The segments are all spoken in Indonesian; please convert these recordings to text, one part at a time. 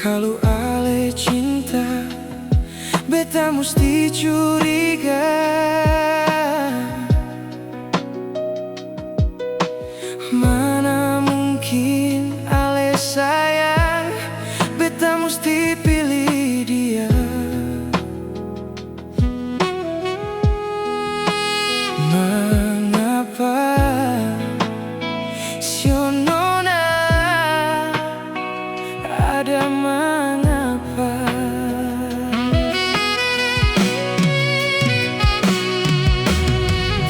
Kalau ale cinta, beta mesti curiga. Mana mungkin ale sayang, beta mesti pilih dia. Mengapa Sionona ada mengapa?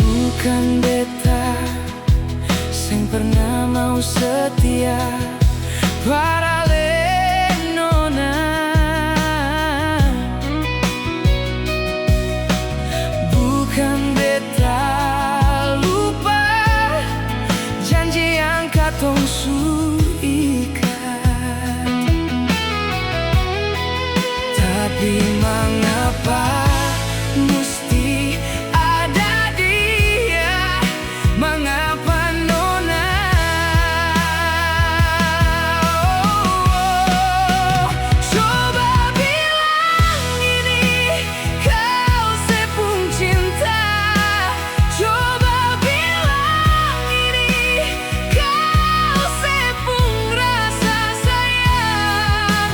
Bukan beta sing pernah mau setia para lenona. Bukan beta lupa janji yang katong ikat. Tapi mengapa mesti ada dia? Mengapa nona? Coba bilang ini kau sepung cinta. Coba bilang ini kau sepung rasa sayang.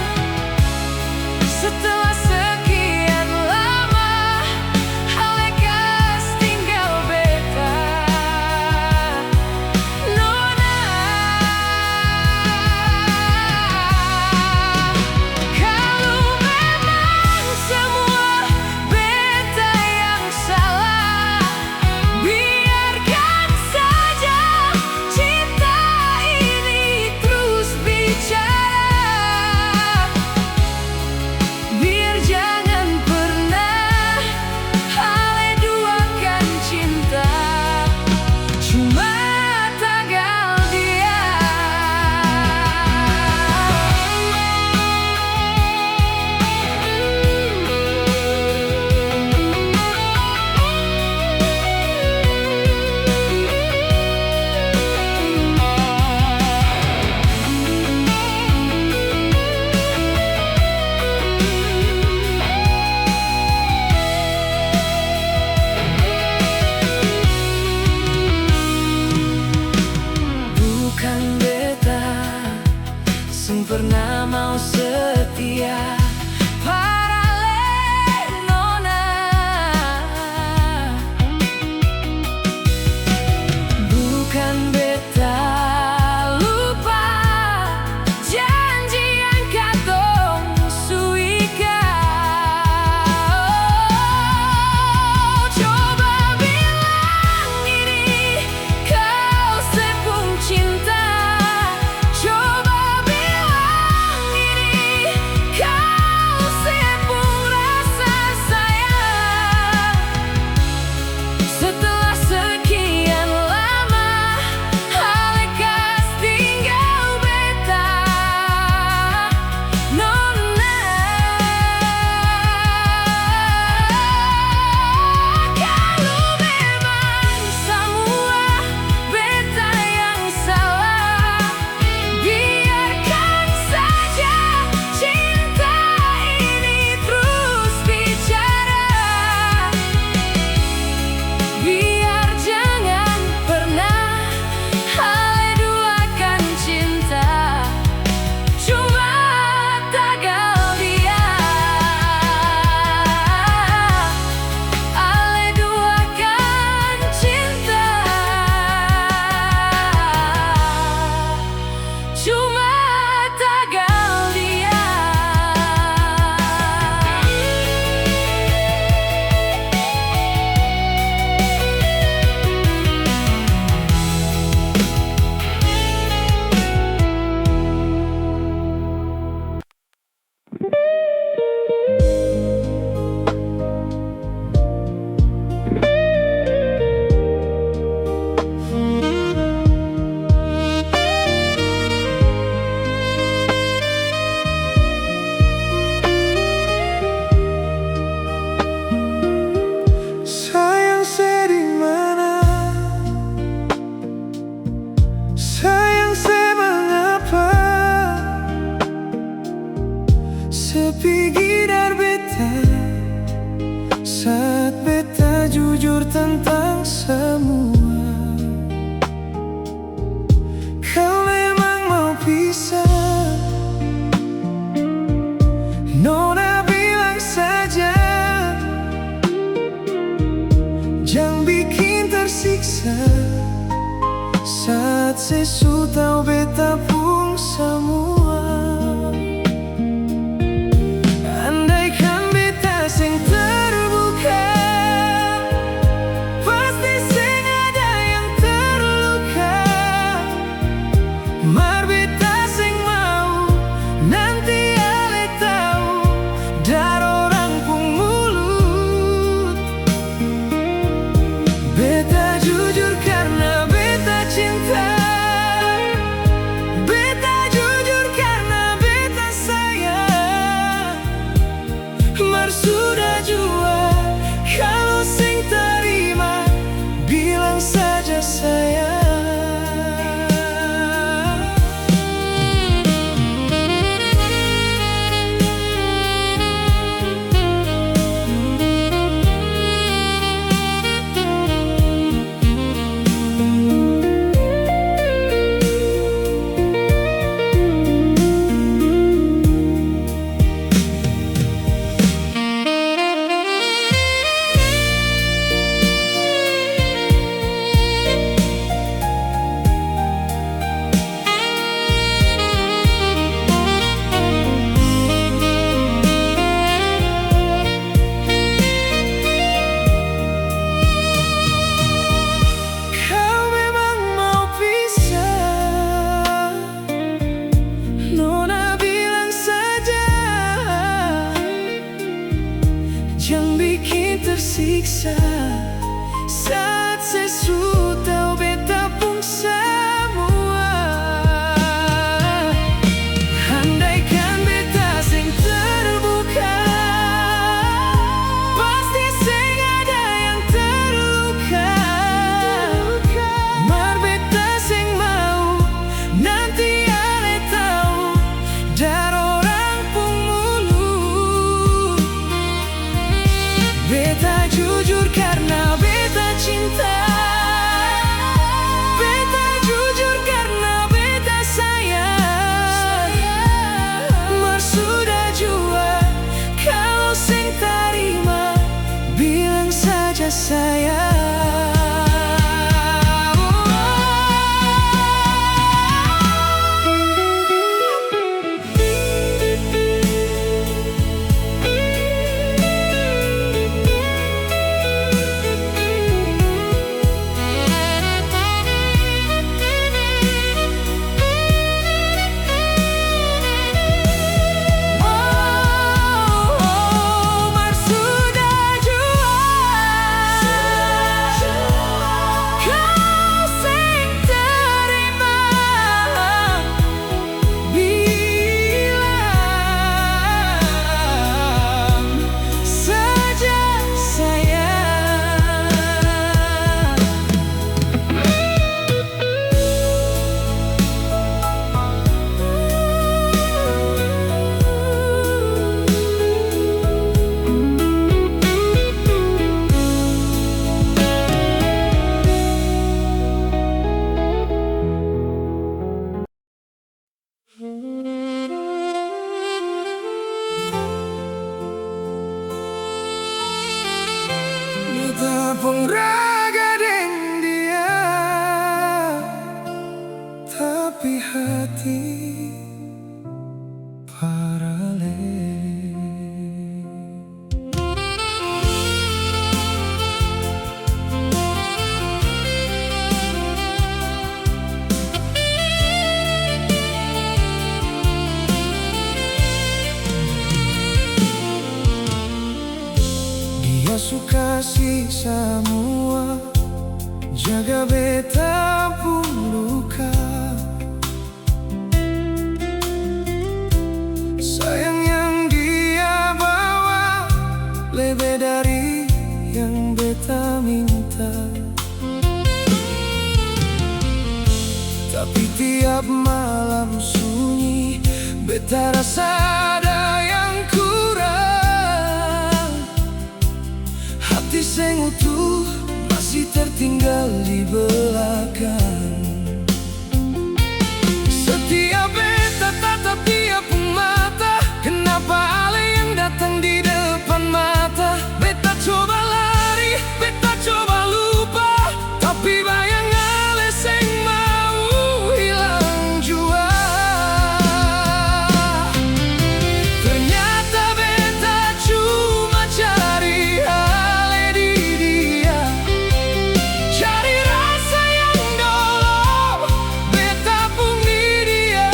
Setelah sekian lama alekas tinggal beta nona. Kalau memang semua beta yang salah, biarkan saja cinta ini terus bicara. Biar jangan pernah ale duakan cinta, cuma tanggal dia. Bukan beta sing pernah mau setia para lenona. Bukan beta lupa janji yang katong ikat. Coba bilang ini kau sepung cinta. Coba bilang ini sepi gidar beta saat beta jujur tentang semua. Kau memang mau pisah, Nona bilang saja, jangan bikin tersiksa saat sesu tahu beta pun semua. Andaikan beta sing terbuka, pasti sing ada yang terluka. Mar beta sing mau, nanti ale tahu dar orang pun mulut. Beta jujur karena beta cinta, beta jujur karena beta sayang. Mar sudah jua, kalau sing terima bilang saja sayang. Kau memang mau pisah, Nona bilang saja, jangan bikin tersiksa saat sesu tahu beta pun semua. Andaikan beta sing terbuka, pasti sing ada yang terluka. Mar beta sing mau, nanti ale tahu dar orang pun mulut. Beta jujur karena beta cinta, beta jujur karena beta sayang. Mar sudah jua, kalau sing terima bilang saja sayang. Mar sudah jua, kau sing terima bilang saja sayang. Beta pengraga deng dia, tapi hati paralel. Dia suka sih semua, jaga beta pun luka. Sayang yang dia bawa lebih dari yang beta minta. Tapi tiap malam sunyi, beta rasa ada yang utuh masih tertinggal di belakang. Setiap beta tatap dia pun mata. Kenapa ale yang datang di depan mata? Beta coba lari, beta coba lupa, tapi bayang ale seng mau hilang jua. Ternyata beta cuma cari ale di dia, cari rasa yang dolo beta pun di dia.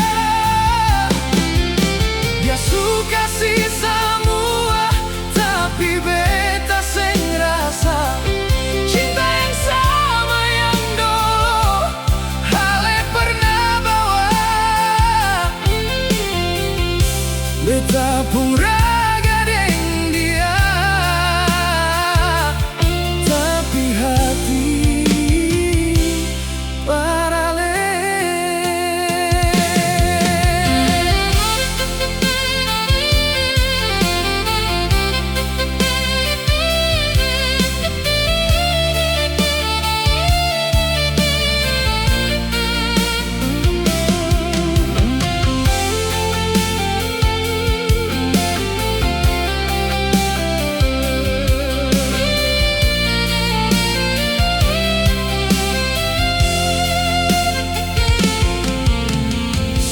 Dia suka sih semua, tapi beta seng rasa cinta yang sama yang dulu ale pernah bawa. Beta pun raga deng dia, tapi hati parale.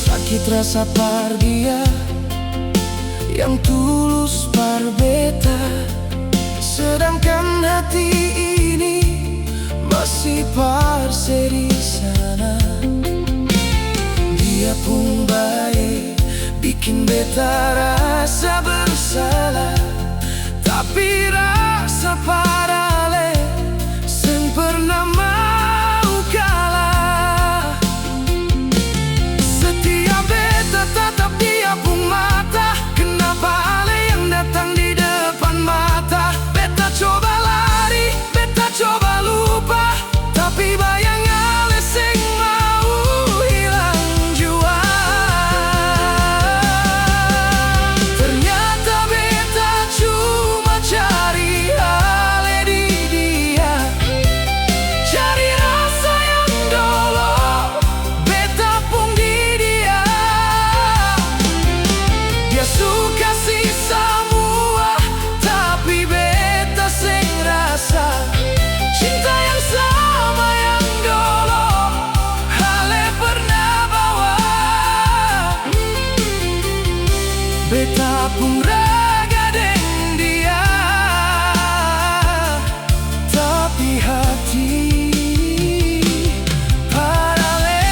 Sakit rasa par dia yang tulus par beta, sedangkan hati ini masih par di sana. Dia pun baik, bikin beta rasa bersalah, tapi rasa parale seng pernah mau kalah. Setiap beta tatap dia pun mata. Kenapa ale yang datang di depan mata? Beta coba lari, beta coba lupa, tapi bayang ale seng mau hilang jua. Ternyata beta cuma cari ale di dia, cari rasa yang dolo beta pun di dia. Dia suka sih semua, tapi beta seng rasa cinta yang sama yang dulu ale pernah bawa. Beta pun raga deng dia, tapi hati parale.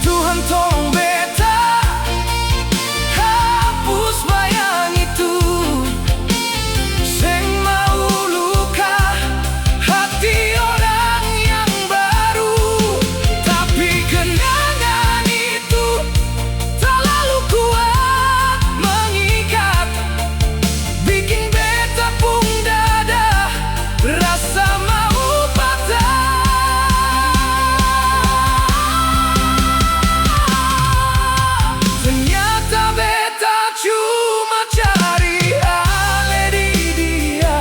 Tuhan tolong beta hapus bayang itu, seng mau luka hati orang yang baru. Tapi kenangan itu terlalu kuat mengikat, bikin beta pun dada rasa mau patah. Ternyata beta cuma cari ale di dia,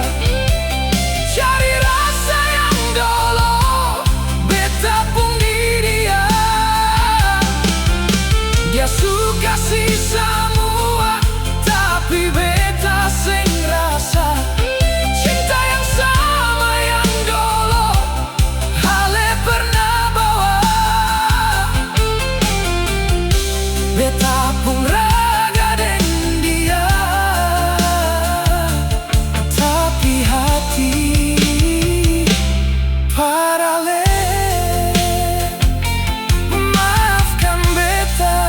cari rasa yang dolo beta pun di dia. Dia suka sih semua, tapi beta seng rasa cinta yang sama yang dolo ale pernah bawa. Beta pun raga deng dia, tapi hati parale. Maafkan beta,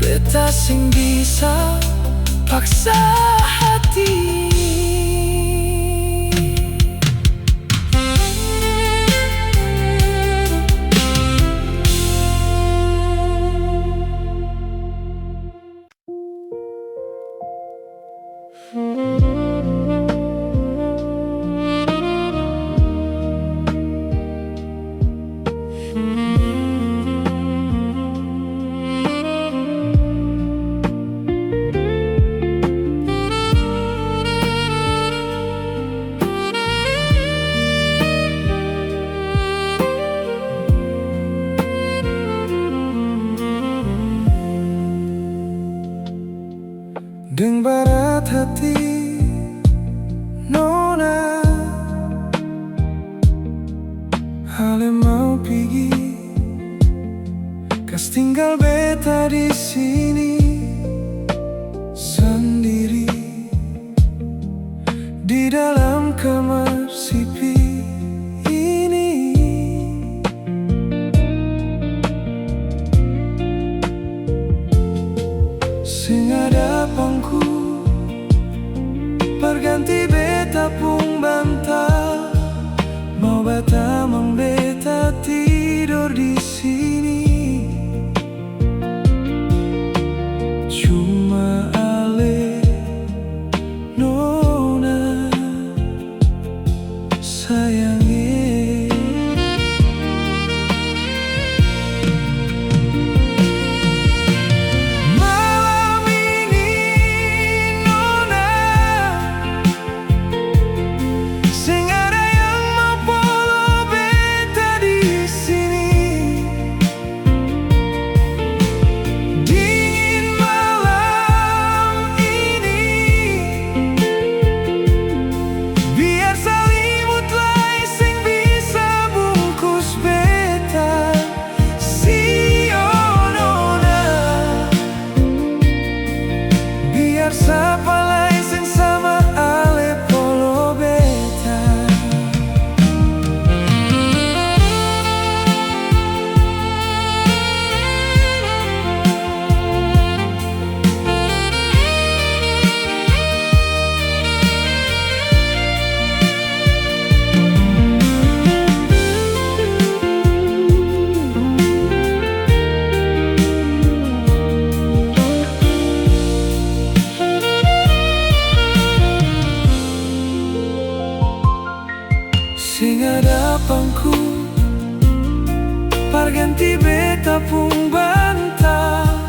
beta sing bisa paksa hati. hati Nona Ale mau pergi Kas tinggal beta di sini sendiri di dalam kamar sepi ini. Sing ada pangku berganti beta pun bantal. Mau beta membeta tidur di sini. Cuma ale Nona sayangi. Malam ini Nona sing ada yang mau polo beta di sini. Dingin malam ini biar selimutlah sing bisa bungkus beta. Si Nona biar siapa lain sing sama ale polo beta. Sing ada pangku parganti beta pun bantal.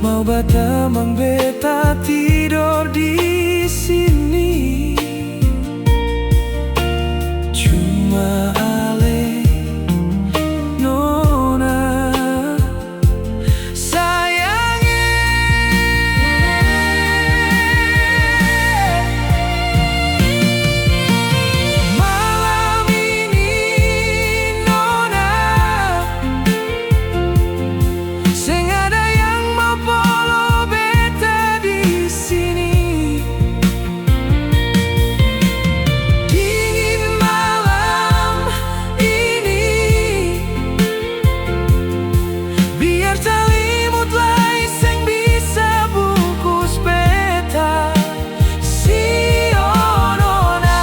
Mau bata mang beta tidur di sini. Cuma ale Nona sayangi. Malam ini Nona sing ada yang mau polo beta di sini. Dingin malam ini biar selimutlah sing bisa bungkus beta. Si Nona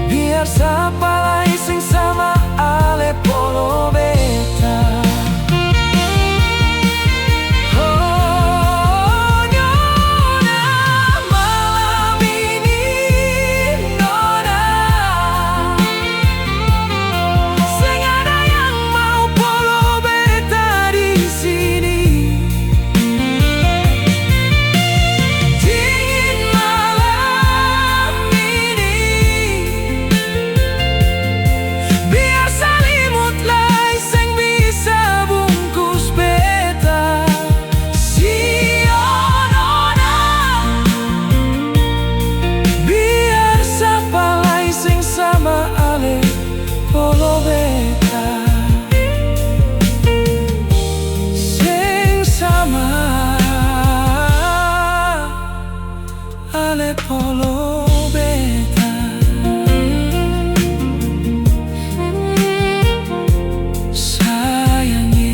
biar siapa lain sing sama ale polo beta. Oh Nona malam ini Nona sing ada yang mau polo beta di sini. Dingin malam ini biar selimutlah sing bisa bungkus beta. Si Nona biar siapa lain sing sama ale polo beta. Sing sama ale polo beta. Sayangi.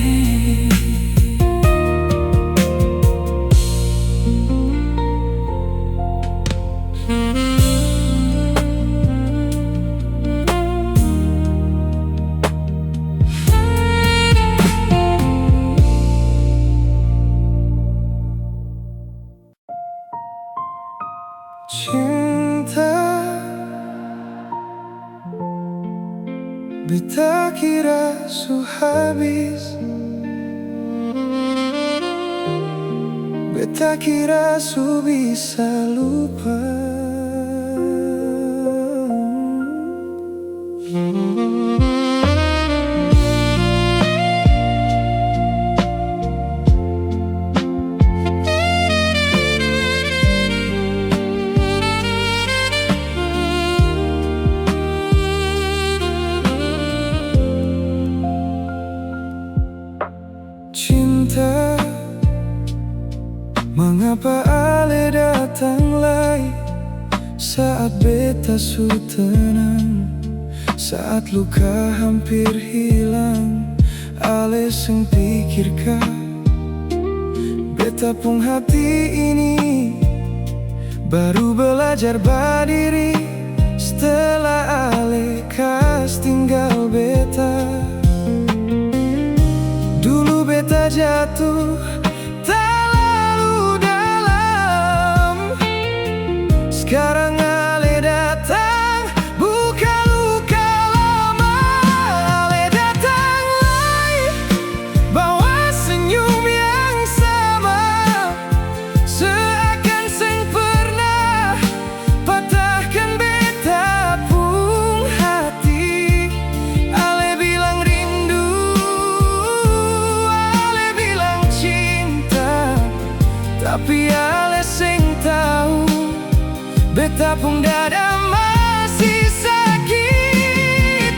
Cinta beta kira su habis. Beta kira su bisa lupa. Mengapa ale datang lagi saat beta su tenang, saat luka hampir hilang, ale seng pikirkan beta pung hati ini baru belajar berdiri setelah ale kas tinggal beta. Dulu beta jatuh terlalu dalam, sekarang ale datang buka luka lama. Ale datang lagi bawa senyum yang sama, seakan seng pernah patahkan beta pung hati. Ale bilang rindu, ale bilang cinta, tapi ale seng tahu beta pung dada masih sakit.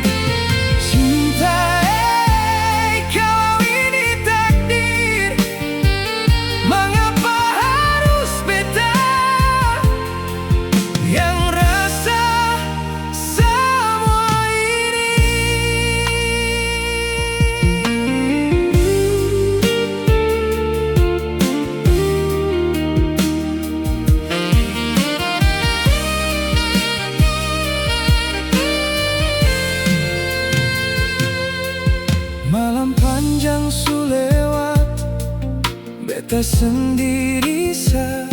Cinta, kalau ini takdir, mengapa harus beta yang rasa semua ini? Malam panjang su lewat, beta sendiri sa,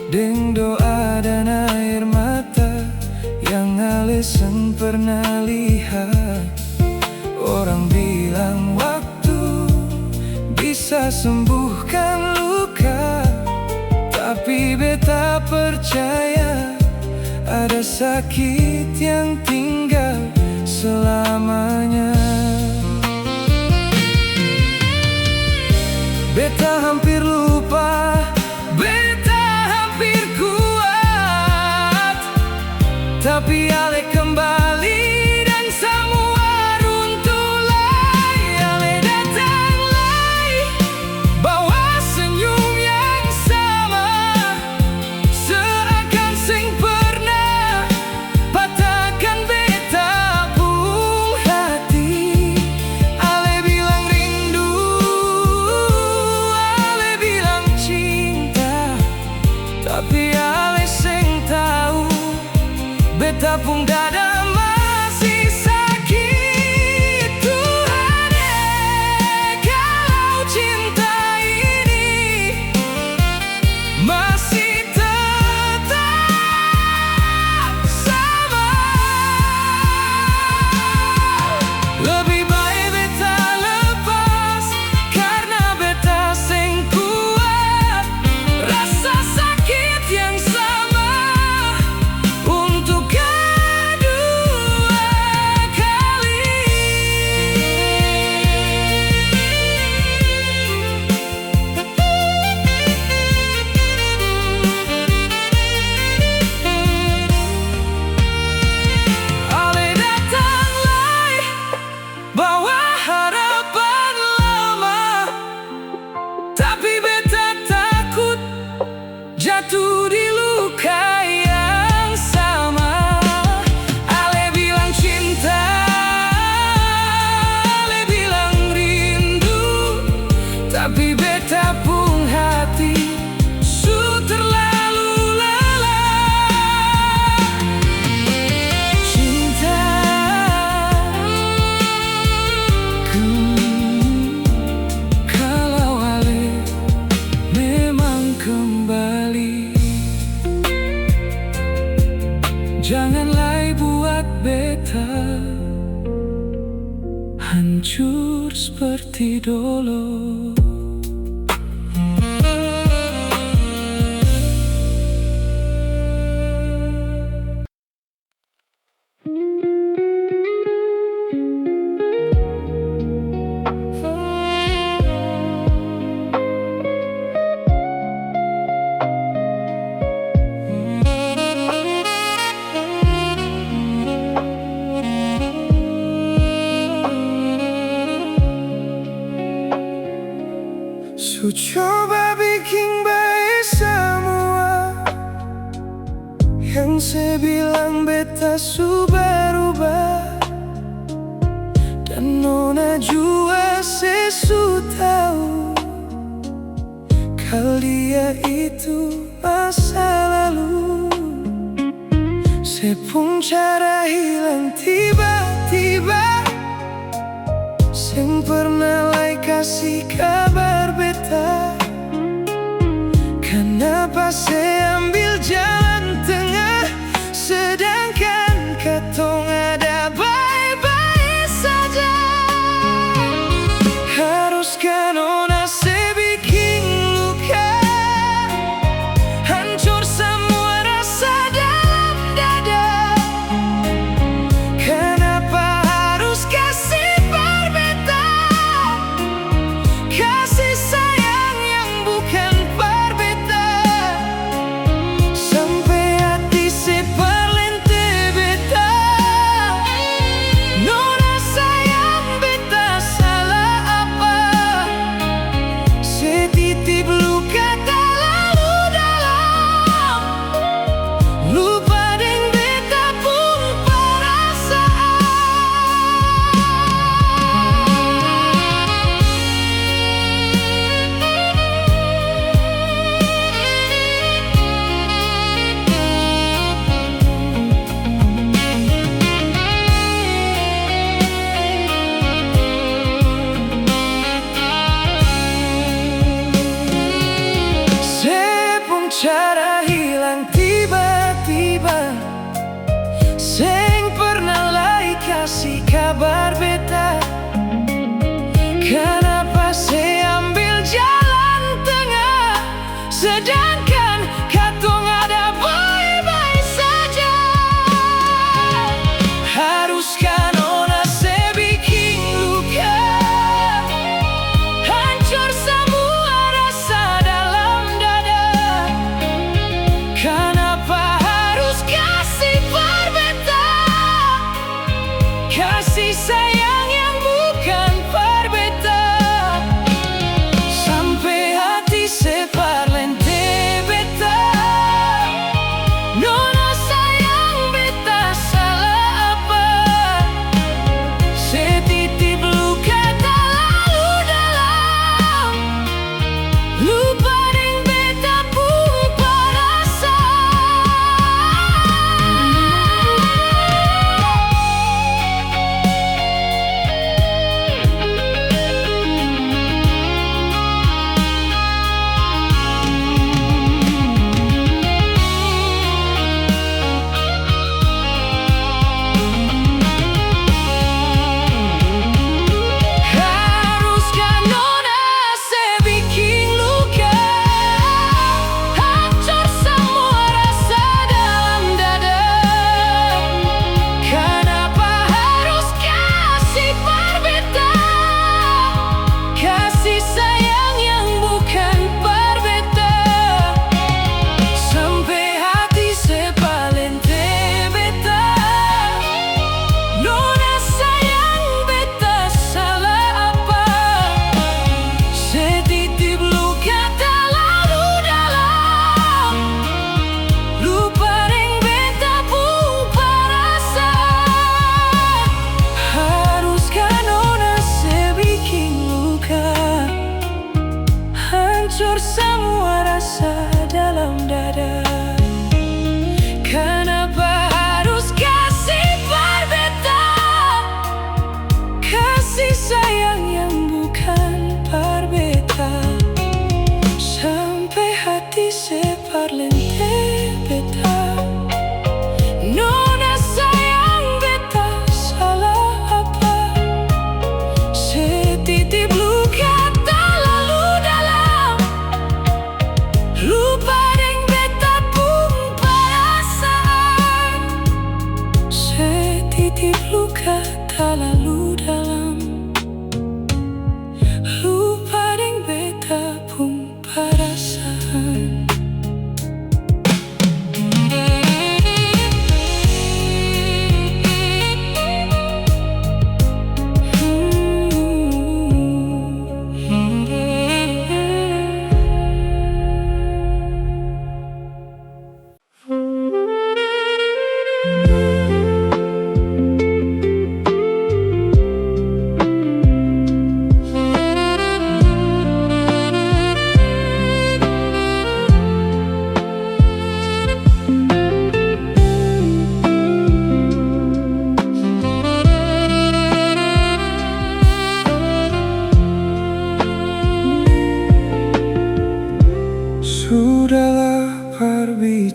deng doa dan air mata yang ale seng pernah lihat. Orang bilang waktu bisa sembuhkan luka, tapi beta percaya ada sakit yang tinggal selamanya. Beta hampir lupa, beta hampir kuat, tapi ale kembali dan semua runtuh lagi. Ale datang lagi bawa senyum yang sama, seakan seng pernah patahkan beta pung hati. Ale bilang rindu, ale bilang cinta, tapi ale seng tahu beta pung dada masih sakit. Tuhan, kalau cinta ini masih tetap sama, lebih baik beta lepas, karena beta seng kuat rasa sakit yang sama untuk kedua kali. Ale datang lagi bawa harapan lama, tapi beta takut jatuh di luka yang sama. Ale bilang cinta, ale bilang rindu, tapi beta pung hati su terlalu lelah. Cinta, kalau ale memang kembali, janganlah buat beta hancur seperti dulu. Su coba bikin baik Se bilang beta su berubah, dan nona jua se su tahu kalau dia itu masa lalu. Se pun cara hilang tiba-tiba, seng pernah lai kasih kabar beta. Kenapa saya ambil jalan tengah, sedangkan katong ada baik-baik saja? Haruskah nona saya bikin luka, hancur semua rasa dalam dada? Kenapa harus kasih berbeda, kasih sayang yang bukan berbeda? Sampai hati saya perlente beta, nona sayang beta salah apa? Saya titip luka terlalu dalam, lupa deng beta pun perasaan. Saya pun cara hilang tiba-tiba, seng pernah lai kasih kabar beta. Kenapa saya ambil jalan tengah, sedangkan katong ada baik-baik saja? Haruskah nona saya bikin luka, hancur semua rasa dalam dada? Kenapa harus kasih berbeda, kasih sayang yang bukan berbeda?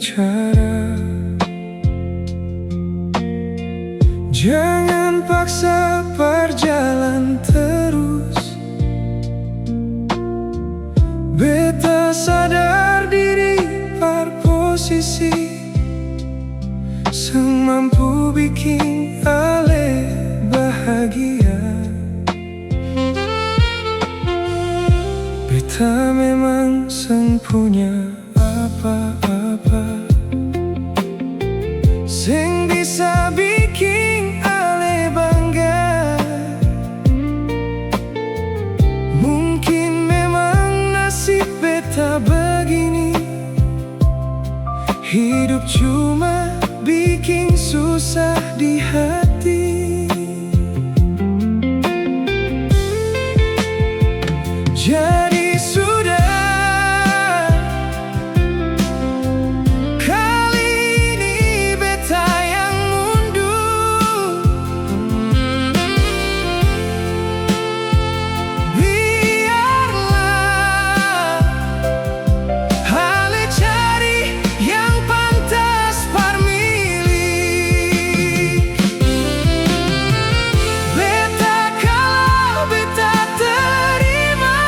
bicara. Jangan paksa perjalanan terus. Beta sadar diri par posisi sing mampu bikin ale bahagia. Beta memang seng punya apa-apa sing bisa bikin ale bangga. Mungkin memang nasib beta begini, hidup cuma bikin susah di hati. Jadi sudah, kali ini beta yang mundur. Biarlah ale cari yang pantas par milik. Beta kalah, beta terima.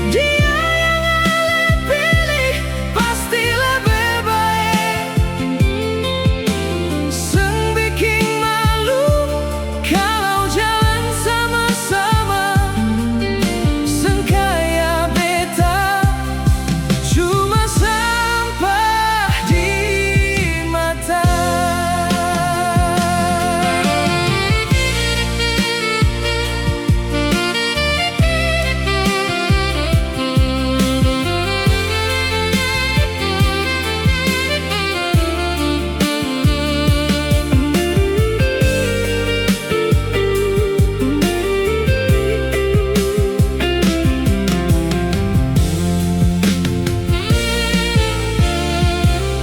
Dia yang ale pilih pasti lebih baik. Seng bikin malu kalau jalan sama-sama. Seng kaya beta cuma sampah di mata.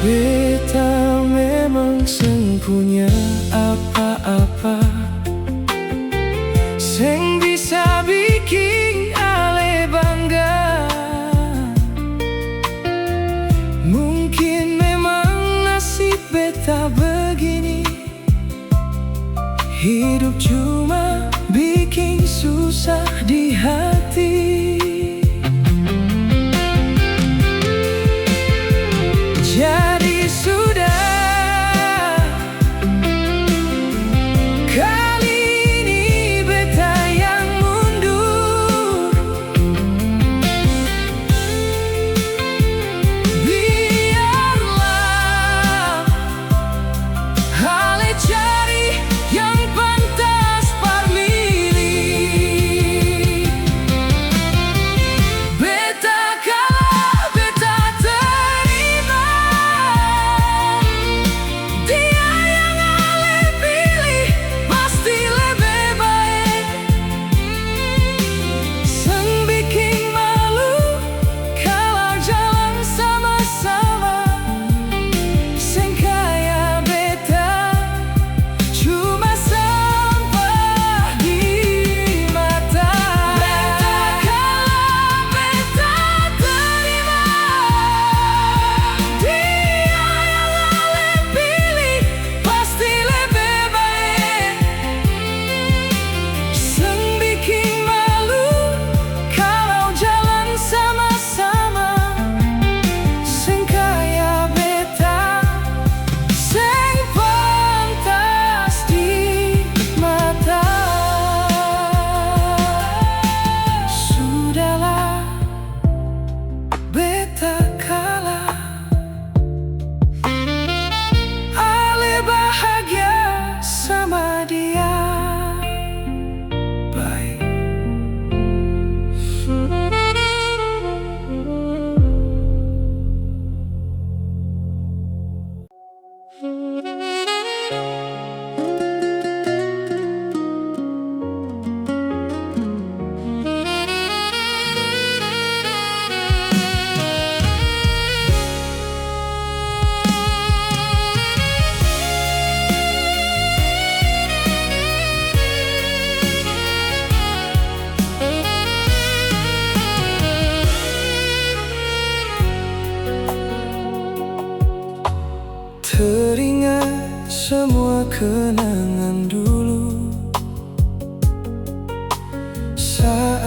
Beta memang seng punya apa-apa seng bisa bikin ale bangga. Mungkin memang nasib beta begini, hidup cuma bikin susah di hati. Jadi sudah, kali ini beta yang mundur. Biarlah ale cari yang pantas par milik.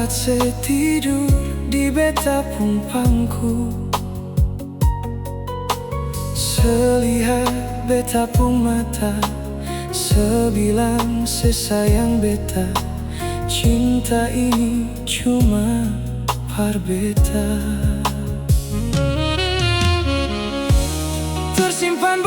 saat saya tidur di beta pung pangku, selihat beta pung mata, sebilang sesayang beta, cinta ini cuma par beta. Tersimpan